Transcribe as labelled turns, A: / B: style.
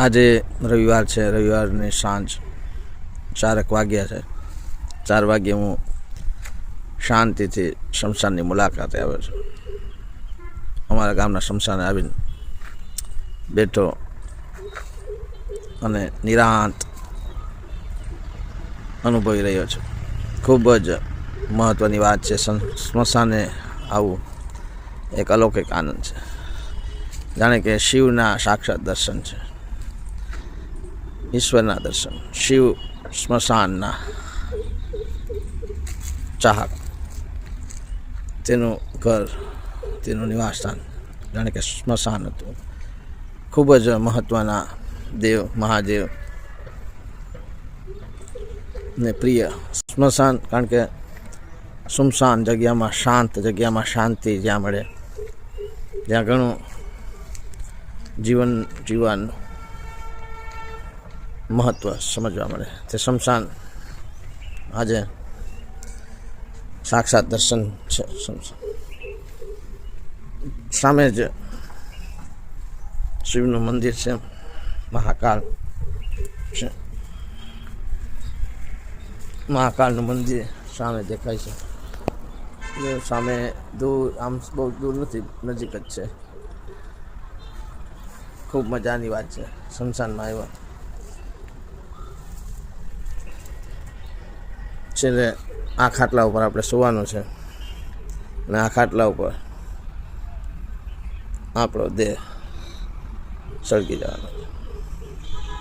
A: આજે રવિવાર છે. રવિવારની સાંજ 4 વાગ્યા છે. 4 વાગ્યે હું શાંતિથી શમશાનની મુલાકાતે આવ્યો છું. અમારા ગામના શમશાને આવીને બેઠો અને નિરાંત અનુભવી રહ્યો છું. ખૂબ જ મહત્ત્વની વાત છે. સ્મશાને આવવું એક અલૌકિક આનંદ છે. જાણે કે શિવના સાક્ષાત દર્શન છે, ઈશ્વરના દર્શન. શિવ સ્મશાનના ચાહક, તેનું ઘર, તેનું નિવાસસ્થાન જાણે કે સ્મશાન હતું. ખૂબ જ મહત્ત્વના દેવ મહાદેવ ને પ્રિય સ્મશાન, કારણ કે સુમસાન જગ્યામાં, શાંત જગ્યામાં શાંતિ જ્યાં મળે, જ્યાં ઘણું જીવન જીવવાનું મહત્ત્વ સમજવા મળે, તે સ્મશાન આજે સાક્ષાત દર્શન છે. સામે જ શિવનું મંદિર છે, મહાકાલ છે. મહાકાલનું મંદિર સામે દેખાય છે. સામે દૂર, આમ બહુ દૂર નથી, નજીક જ છે. ખૂબ મજાની વાત છે. સ્મશાનમાં આવ્યા છેલ્લે આ ખાટલા ઉપર આપણે સુવાનું છે અને આ ખાટલા ઉપર આપણો દેહ સળગી જવાનો છે.